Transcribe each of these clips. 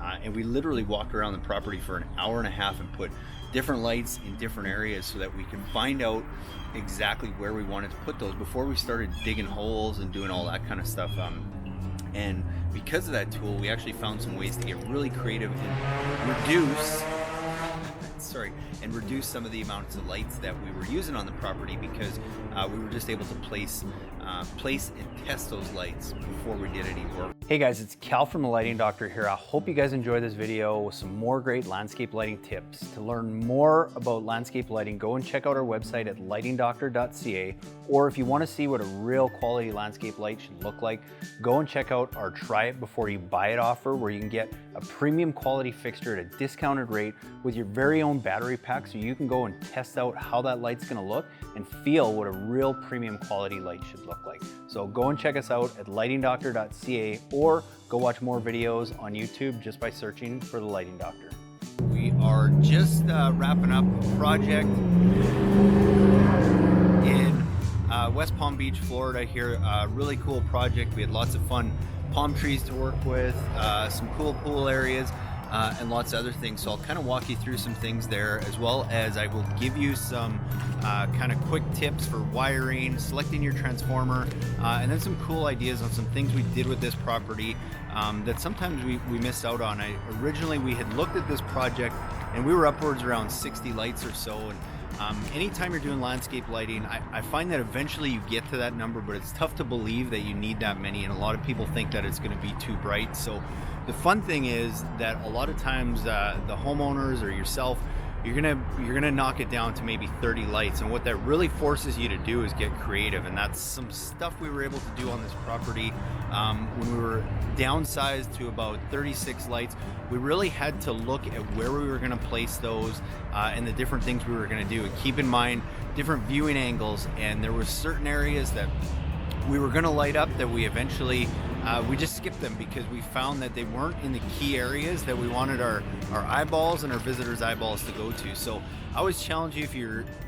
and we literally walked around the property for an hour and a half and put different lights in different areas so that we can find out exactly where we wanted to put those before we started digging holes and doing all that kind of stuff. And because of that tool, we actually found some ways to get really creative and reduce some of the amounts of lights that we were using on the property, because we were just able to place and test those lights before we did any work. Hey guys, it's Cal from The Lighting Doctor here. I hope you guys enjoy this video with some more great landscape lighting tips. To learn more about landscape lighting, go and check out our website at lightingdoctor.ca, or if you want to see what a real quality landscape light should look like, go and check out our Try It Before You Buy It offer, where you can get a premium quality fixture at a discounted rate with your very own battery pack, so you can go and test out how that light's going to look and feel what a real premium quality light should look like. So go and check us out at lightingdoctor.ca, or go watch more videos on YouTube just by searching for The Lighting Doctor. We are just wrapping up a project in West Palm Beach, Florida here. Really cool project. We had lots of fun palm trees to work with, some cool pool areas, and lots of other things. So I'll kind of walk you through some things there, as well as I will give you some kind of quick tips for wiring, selecting your transformer, and then some cool ideas on some things we did with this property that sometimes we missed out on. Originally we had looked at this project and we were upwards around 60 lights or so, and anytime you're doing landscape lighting, I find that eventually you get to that number, but it's tough to believe that you need that many, and a lot of people think that it's going to be too bright. So the fun thing is that a lot of times the homeowners or yourself, you're gonna knock it down to maybe 30 lights, and what that really forces you to do is get creative, and that's some stuff we were able to do on this property. When we were downsized to about 36 lights, we really had to look at where we were going to place those and the different things we were going to do, and keep in mind different viewing angles. And there were certain areas that we were going to light up that we eventually we just skipped them, because we found that they weren't in the key areas that we wanted our eyeballs and our visitors' eyeballs to go to. So I always challenge you,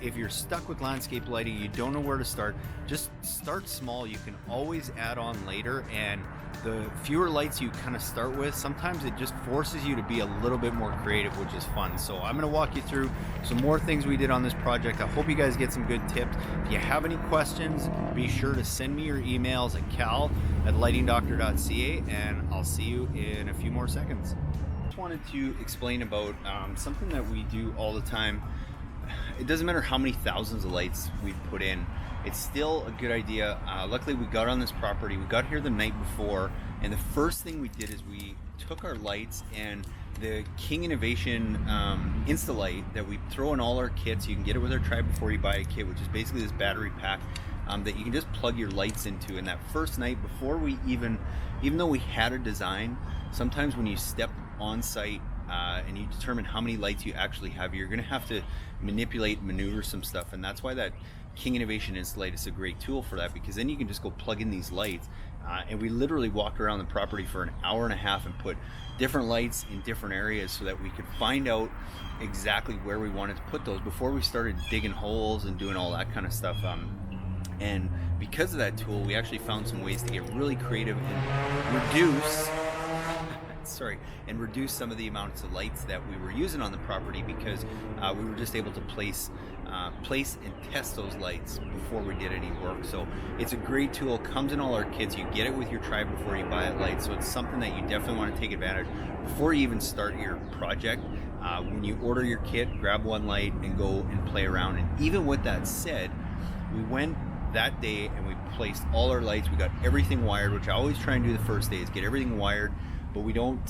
if you're stuck with landscape lighting, you don't know where to start, just start small. You can always add on later, and the fewer lights you kind of start with, sometimes it just forces you to be a little bit more creative, which is fun. So I'm going to walk you through some more things we did on this project. I hope you guys get some good tips. If you have any questions, be sure to send me your emails at cal@lightingdoctor.ca, and I'll see you in a few more seconds. Just wanted to explain about something that we do all the time. It doesn't matter how many thousands of lights we put in, it's still a good idea. Luckily we got on this property, we got here the night before, and the first thing we did is we took our lights and the King Innovation Insta-Light that we throw in all our kits. You can get it with our Try Before You Buy It kit, which is basically this battery pack that you can just plug your lights into. And that first night, before we even though we had a design, sometimes when you step on site and you determine how many lights you actually have, you're going to have to maneuver some stuff. And that's why that King Innovation Insta-Light is a great tool for that, because then you can just go plug in these lights. And we literally walked around the property for an hour and a half and put different lights in different areas so that we could find out exactly where we wanted to put those before we started digging holes and doing all that kind of stuff. And because of that tool, we actually found some ways to get really creative and reduce some of the amounts of lights that we were using on the property, because we were just able to place and test those lights before we did any work. So it's a great tool, comes in all our kits. You get it with your Try Before You Buy It light, so it's something that you definitely want to take advantage before you even start your project. When you order your kit, grab one light and go and play around. And even with that said, we went that day and we placed all our lights. We got everything wired, which I always try and do the first day, is get everything wired, but we don't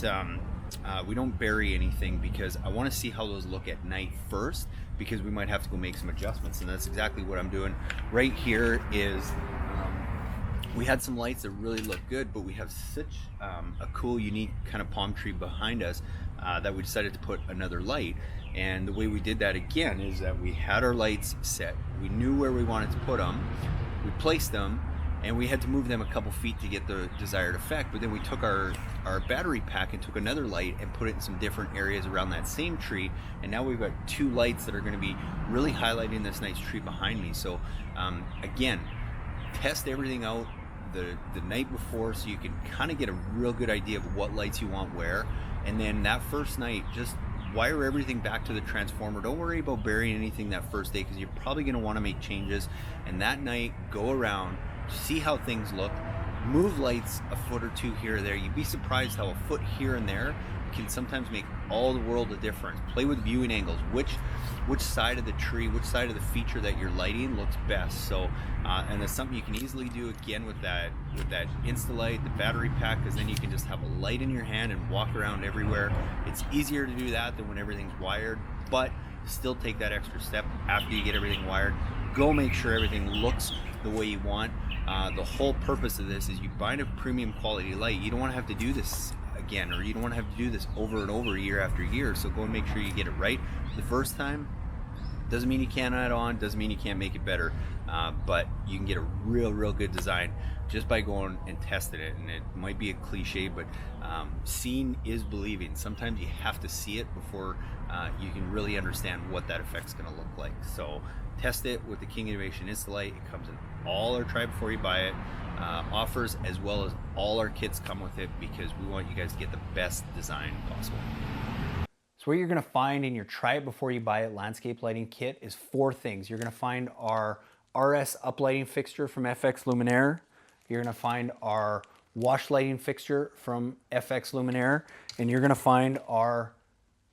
bury anything, because I want to see how those look at night first, because we might have to go make some adjustments. And that's exactly what I'm doing right here. Is we had some lights that really look good, but we have such a cool, unique kind of palm tree behind us that we decided to put another light. And the way we did that again is that we had our lights set, we knew where we wanted to put them, we placed them, and we had to move them a couple feet to get the desired effect. But then we took our battery pack and took another light and put it in some different areas around that same tree, and now we've got two lights that are going to be really highlighting this nice tree behind me. So again, test everything out the night before, so you can kind of get a real good idea of what lights you want where. And then that first night, just wire everything back to the transformer. Don't worry about burying anything that first day, because you're probably going to want to make changes. And that night, go around, see how things look, move lights a foot or two here or there. You'd be surprised how a foot here and there can sometimes make all the world of difference. Play with viewing angles, which side of the tree, which side of the feature that you're lighting looks best. So and that's something you can easily do again with that Instalight, the battery pack, because then you can just have a light in your hand and walk around everywhere. It's easier to do that than when everything's wired, but still take that extra step after you get everything wired. Go make sure everything looks the way you want. The whole purpose of this is you buy a premium quality light. You don't want to have to do this again, or you don't want to have to do this over and over year after year. So go and make sure you get it right the first time. Doesn't mean you can't add on, doesn't mean you can't make it better, but you can get a real good design just by going and testing it. And it might be a cliche, but seeing is believing. Sometimes you have to see it before you can really understand what that effect's going to look like. So test it with the King Innovation Instalight. It comes in all our Try Before You Buy It offers, as well as all our kits come with it, because we want you guys to get the best design possible. So what you're going to find in your Try It Before You Buy It landscape lighting kit is 4 things. You're going to find our RS uplighting fixture from FX Luminaire. You're going to find our wash lighting fixture from FX Luminaire. And you're going to find our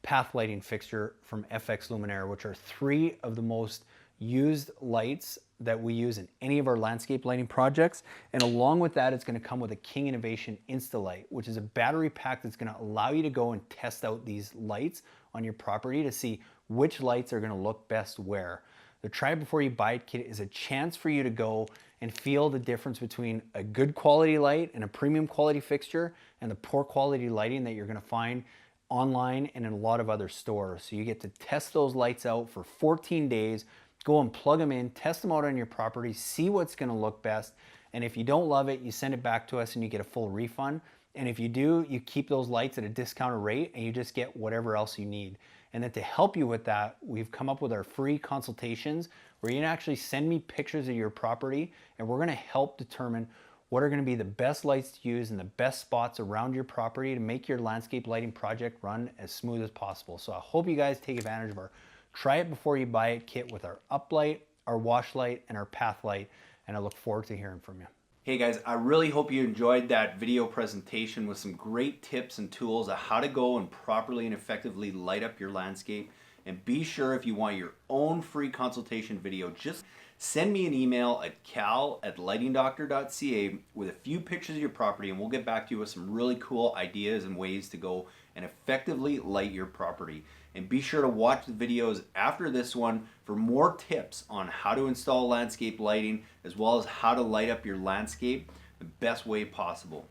path lighting fixture from FX Luminaire, which are 3 of the most used lights that we use in any of our landscape lighting projects. And along with that, it's going to come with a King Innovation Instalight, which is a battery pack that's going to allow you to go and test out these lights on your property to see which lights are going to look best where. The Try It Before You Buy It kit is a chance for you to go and feel the difference between a good quality light and a premium quality fixture and the poor quality lighting that you're going to find online and in a lot of other stores. So you get to test those lights out for 14 days. Go and plug them in, test them out on your property, see what's going to look best. And if you don't love it, you send it back to us and you get a full refund. And if you do, you keep those lights at a discounted rate and you just get whatever else you need. And then to help you with that, we've come up with our free consultations where you can actually send me pictures of your property, and we're going to help determine what are going to be the best lights to use in the best spots around your property to make your landscape lighting project run as smooth as possible. So I hope you guys take advantage of our Try It Before You Buy It kit with our uplight, our wash light, and our path light, and I look forward to hearing from you. Hey guys, I really hope you enjoyed that video presentation with some great tips and tools of how to go and properly and effectively light up your landscape. And be sure, if you want your own free consultation video, just send me an email at cal@lightingdoctor.ca with a few pictures of your property, and we'll get back to you with some really cool ideas and ways to go and effectively light your property. And be sure to watch the videos after this one for more tips on how to install landscape lighting, as well as how to light up your landscape the best way possible.